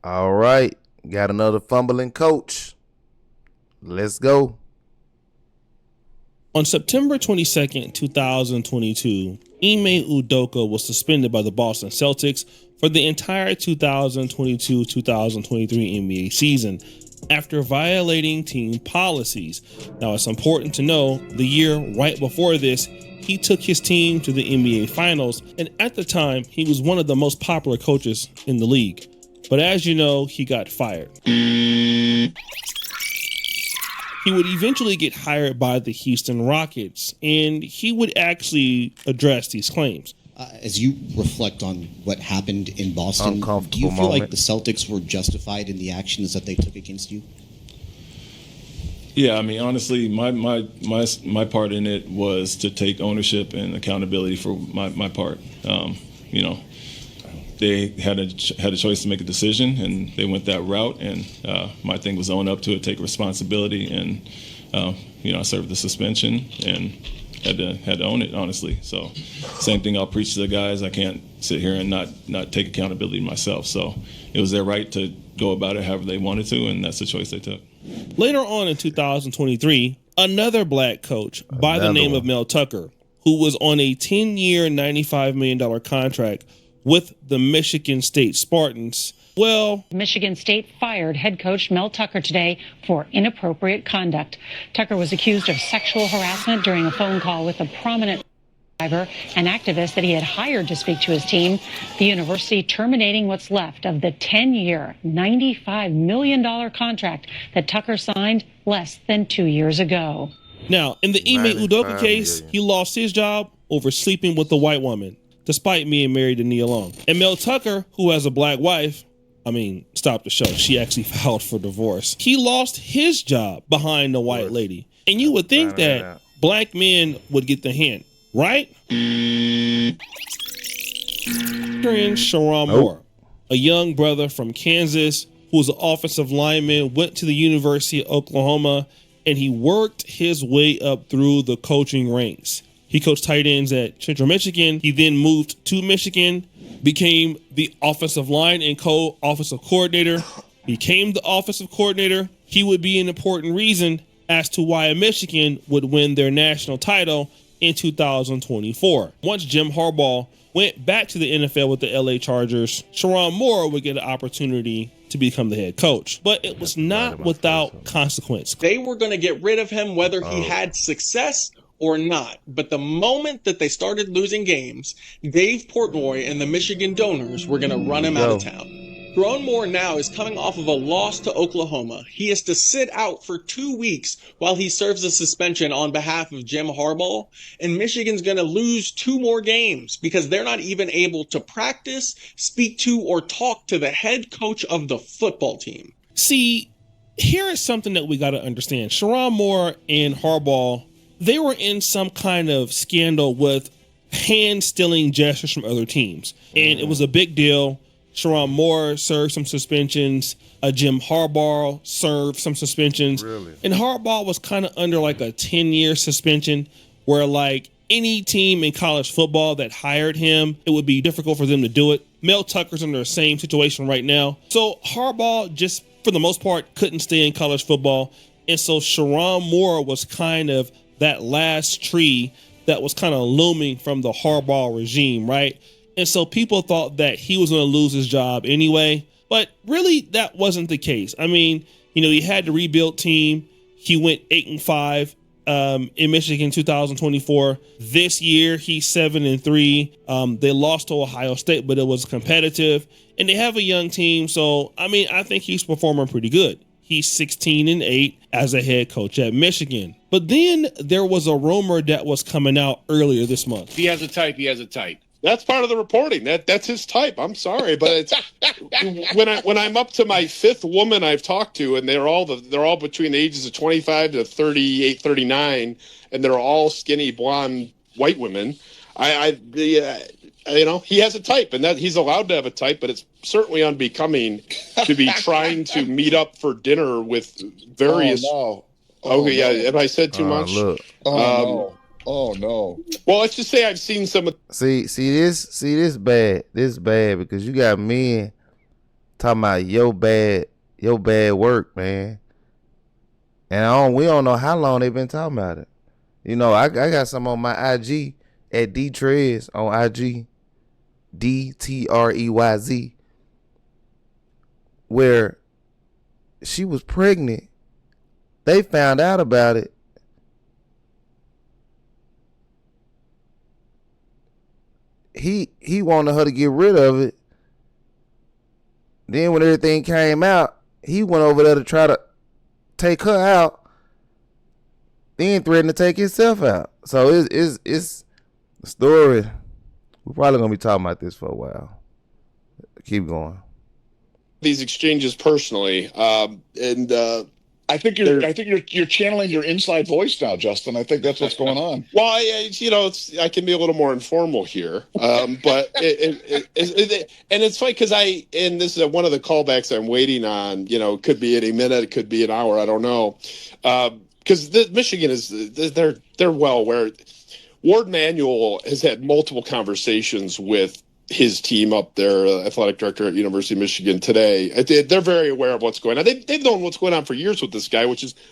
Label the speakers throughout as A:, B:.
A: All right. Got another fumbling coach. Let's go.
B: On September 22nd, 2022, Ime Udoka was suspended by the Boston Celtics for the entire 2022-2023 NBA season after violating team policies. Now, it's important to know the year right before this, he took his team to the NBA Finals, and at the time, he was one of the most popular coaches in the league. But as you know, he got fired. He would eventually get hired by the Houston Rockets, and he would actually address these claims.
C: As you reflect on what happened in Boston, do you feel like the Celtics were justified in the actions that they took against you?
D: Yeah, I mean, honestly, my part in it was to take ownership and accountability for my part. You know, they had a choice to make a decision, and they went that route. And my thing was own up to it, take responsibility, and you know, I served the suspension and had to own it, honestly. So, same thing I'll preach to the guys. I can't sit here and not take accountability myself. So, it was their right to go about it however they wanted to, and that's the choice they took.
B: Later on in 2023, another black coach by the name of Mel Tucker, who was on a 10-year, $95 million contract with the Michigan State Spartans. Well,
E: Michigan State fired head coach Mel Tucker today for inappropriate conduct. Tucker was accused of sexual harassment during a phone call with a prominent driver and activist that he had hired to speak to his team. The university terminating what's left of the 10-year, $95 million contract that Tucker signed less than 2 years ago.
B: Now, in the Ime Udoka case, he lost his job over sleeping with a white woman, despite being married to Nia Long. And Mel Tucker, who has a black wife, stop the show. She actually filed for divorce. He lost his job behind the white lady. And you would think that black men would get the hint, right? Sherrone Moore, a young brother from Kansas who was an offensive lineman, went to the University of Oklahoma, and he worked his way up through the coaching ranks. He coached tight ends at Central Michigan. He then moved to Michigan, became the offensive line and co-offensive coordinator, became the offensive coordinator. He would be an important reason as to why Michigan would win their national title in 2024. Once Jim Harbaugh went back to the NFL with the LA Chargers, Sherrone Moore would get an opportunity to become the head coach. But it was not without consequence.
F: They were going to get rid of him whether he had success or not. But the moment that they started losing games, Dave Portnoy and the Michigan Donors were going to run him out of town. Sherrone Moore now is coming off of a loss to Oklahoma. He has to sit out for 2 weeks while he serves a suspension on behalf of Jim Harbaugh. And Michigan's going to lose 2 more games because they're not even able to practice, speak to, or talk to the head coach of the football team.
B: See, here is something that we got to understand. Sherrone Moore and Harbaugh, they were in some kind of scandal with hand-stealing gestures from other teams. And it was a big deal. Sherrone Moore served some suspensions. Jim Harbaugh served some suspensions. Really? And Harbaugh was kind of under like a 10-year suspension where like any team in college football that hired him, it would be difficult for them to do it. Mel Tucker's under the same situation right now. So Harbaugh just, for the most part, couldn't stay in college football. And so Sherrone Moore was kind of that last tree that was kind of looming from the Harbaugh regime, right? And so people thought that he was going to lose his job anyway, but really that wasn't the case. I mean, you know, he had the rebuild team. He went 8-5 in Michigan 2024. This year he's 7-3. They lost to Ohio State, but it was competitive, and they have a young team. So, I mean, I think he's performing pretty good. He's 16-8 as a head coach at Michigan. But then there was a rumor that was coming out earlier this month.
G: He has a type. He has a type.
H: That's part of the reporting. That's his type. I'm sorry, but it's when I'm up to my 5th woman I've talked to, and they're all between the ages of 25 to 38, 39, and they're all skinny blonde white women. You know, he has a type, and that he's allowed to have a type, but it's certainly unbecoming to be trying to meet up for dinner with various.
I: Oh, no.
H: Okay, yeah. Have I said too much?
I: Look. No. Oh no.
H: Well, let's just say I've seen some of.
A: See this bad. This bad because you got men talking about your bad work, man. And we don't know how long they've been talking about it. You know, I got some on my IG at DTrez on IG, DTREYZ, where she was pregnant. They found out about it. He wanted her to get rid of it. Then when everything came out, he went over there to try to take her out. Then threatened to take himself out. So it's a story. We're probably gonna be talking about this for a while. Keep going.
H: These exchanges personally, and
I: I think you're channeling your inside voice now, Justin. I think that's what's going on.
H: Well, I can be a little more informal here, but and it's funny because and this is one of the callbacks I'm waiting on. You know, it could be any minute, it could be an hour, I don't know, because Michigan they're well aware. Ward Manuel has had multiple conversations with his team up there, athletic director at University of Michigan today. They're very aware of what's going on. They've known what's going on for years with this guy,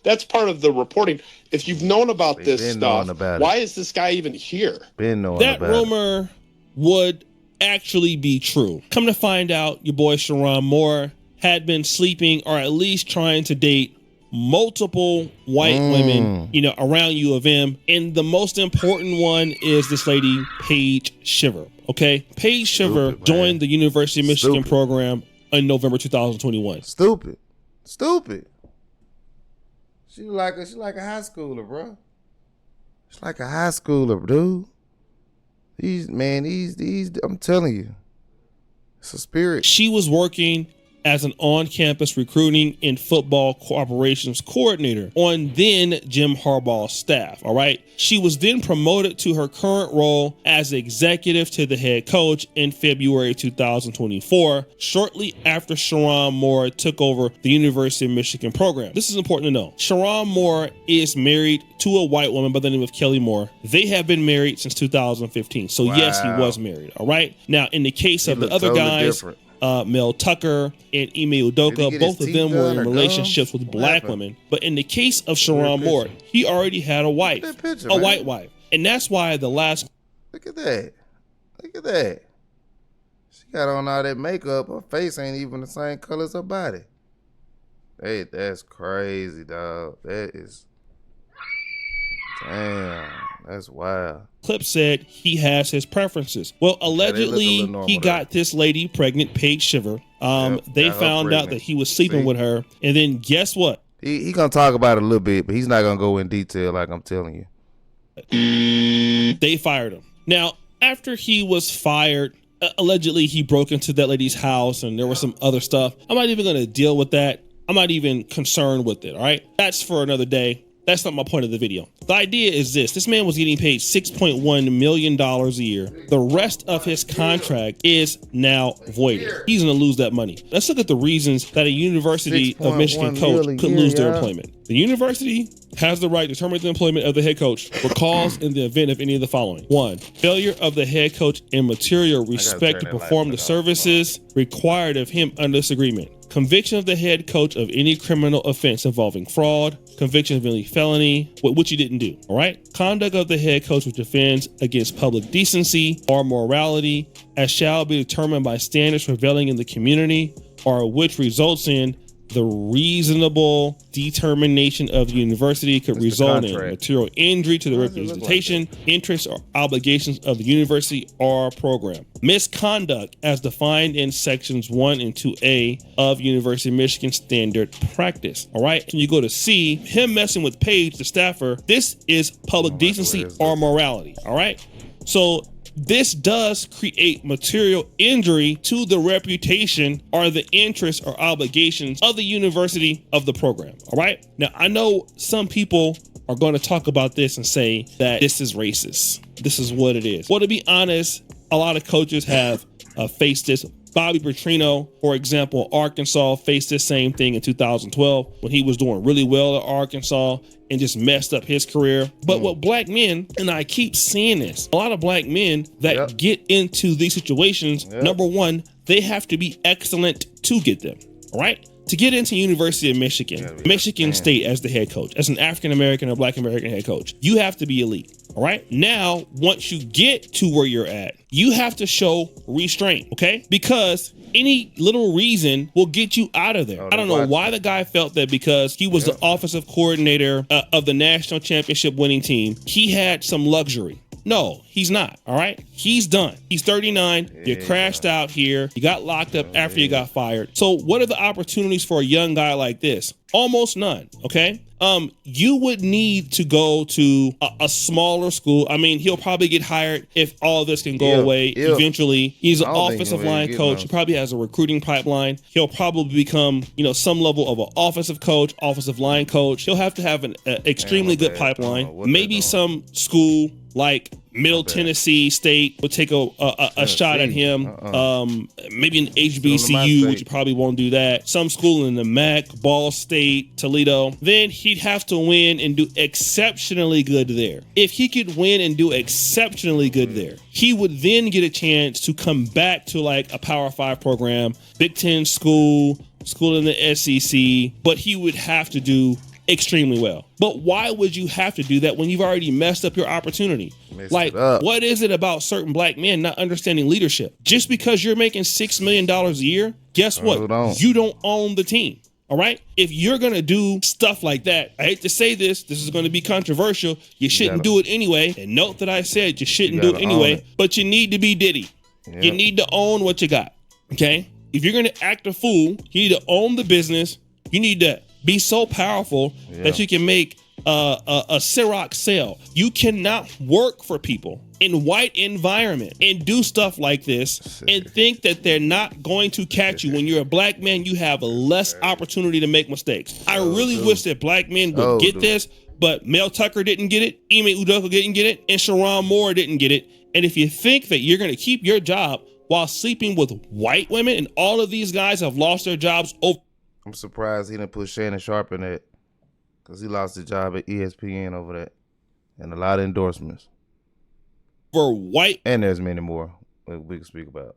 H: that's part of the reporting. If you've known about this stuff, why is this guy even here?
B: That rumor would actually be true. Come to find out, your boy Sherrone Moore had been sleeping or at least trying to date multiple white women, around U of M. And the most important one is this lady, Paige Shiver. Okay, Paige Shiver joined the University of Michigan program in November 2021.
A: Stupid. She like a high schooler, bro. She's like a high schooler, dude. These I'm telling you, it's a spirit.
B: She was working as an on-campus recruiting and football operations coordinator on then Jim Harbaugh's staff, all right? She was then promoted to her current role as executive to the head coach in February 2024, shortly after Sherrone Moore took over the University of Michigan program. This is important to know. Sherrone Moore is married to a white woman by the name of Kelly Moore. They have been married since 2015. So yes, he was married, all right? Now, in the case of the other guys, Mel Tucker and Ime Udoka, both of them were in relationships with black women. But in the case of Sherrone Moore, he already had a wife, white wife. And that's why the last...
A: Look at that. She got on all that makeup. Her face ain't even the same color as her body. Hey, that's crazy, dog. That is... Damn, that's wild.
B: Clip said he has his preferences. Well, allegedly, he got this lady pregnant, Paige Shiver. They found out that he was sleeping with her. And then guess what?
A: He gonna talk about it a little bit, but he's not gonna go in detail like I'm telling
B: you. They fired him. Now, after he was fired, allegedly he broke into that lady's house and there was some other stuff. I'm not even gonna deal with that. I'm not even concerned with it, all right? That's for another day. That's not my point of the video. The idea is this man was getting paid $6.1 million a year. The rest of his contract is now voided. He's gonna lose that money. Let's look at the reasons that a University of Michigan coach could lose their employment. The university has the right to terminate the employment of the head coach for cause in the event of any of the following. 1, failure of the head coach in material respect to perform the services required of him under this agreement. Conviction of the head coach of any criminal offense involving fraud, conviction of any felony, which he didn't do, all right? Conduct of the head coach which offends against public decency or morality, as shall be determined by standards prevailing in the community, or which results in the reasonable determination of the university could result in material injury to the representation, interests, or obligations of the university or program. Misconduct as defined in sections 1 and 2A of University of Michigan standard practice. All right. When you go to C, him messing with Paige, the staffer, this is public decency or morality. All right. So this does create material injury to the reputation or the interests or obligations of the university of the program. All right. Now, I know some people are going to talk about this and say that this is racist. This is what it is. Well, to be honest, a lot of coaches have faced this. Bobby Petrino, for example, Arkansas faced this same thing in 2012 when he was doing really well at Arkansas and just messed up his career. But what black men, and I keep seeing this, a lot of black men that get into these situations, number one, they have to be excellent to get them. All right. To get into University of Michigan State as the head coach, as an African American or Black American head coach, you have to be elite. All right. Now, once you get to where you're at, you have to show restraint. Okay. Because any little reason will get you out of there. I don't know why the guy felt that because he was the offensive coordinator of the national championship winning team, he had some luxury. No, he's not. All right. He's done. He's 39. You crashed out here. You got locked up after you got fired. So what are the opportunities for a young guy like this? Almost none. Okay. You would need to go to a smaller school. I mean, he'll probably get hired if all this can go away eventually. He's an offensive line coach. He probably has a recruiting pipeline. He'll probably become, some level of an offensive coach, offensive line coach. He'll have to have an extremely good pipeline. Maybe some school like Middle Tennessee State would take a shot at him. Maybe an HBCU, which you probably won't do that. Some school in the MAC, Ball State, Toledo. Then he'd have to win and do exceptionally good there. If he could win and do exceptionally good there, he would then get a chance to come back to like a Power 5 program, Big Ten school in the SEC, but he would have to do extremely well. But why would you have to do that when you've already messed up your opportunity? What is it about certain Black men not understanding leadership? Just because you're making $6 million a year, guess what? You don't own the team. All right. If you're going to do stuff like that, I hate to say this is going to be controversial. You shouldn't do it anyway. And note that I said you shouldn't do it anyway, but you need to be Diddy. Yep. You need to own what you got. Okay. If you're going to act a fool, you need to own the business. You need to be so powerful that you can make a Ciroc sale. You cannot work for people in white environment and do stuff like this and think that they're not going to catch you. When you're a Black man, you have less opportunity to make mistakes. I really wish that Black men would get this, but Mel Tucker didn't get it, Ime Udoka didn't get it, and Sherrone Moore didn't get it. And if you think that you're going to keep your job while sleeping with white women, and all of these guys have lost their jobs over.
A: I'm surprised he didn't put Shannon Sharp in that, because he lost his job at ESPN over that, and a lot of endorsements.
B: For white,
A: and there's many more we can speak about,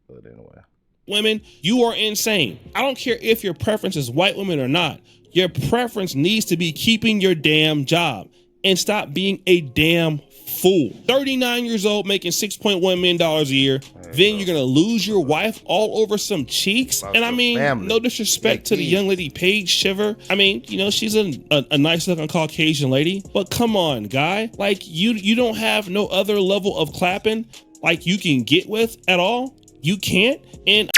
A: but anyway.
B: Women, you are insane. I don't care if your preference is white women or not. Your preference needs to be keeping your damn job and stop being a damn fool. 39 years old, making $6.1 million a year. Then you're going to lose your wife all over some cheeks. And I mean, no disrespect to the young lady, Paige Shiver. I mean, she's a nice looking Caucasian lady, but come on, guy. Like you don't have no other level of clapping like you can get with at all. You can't. And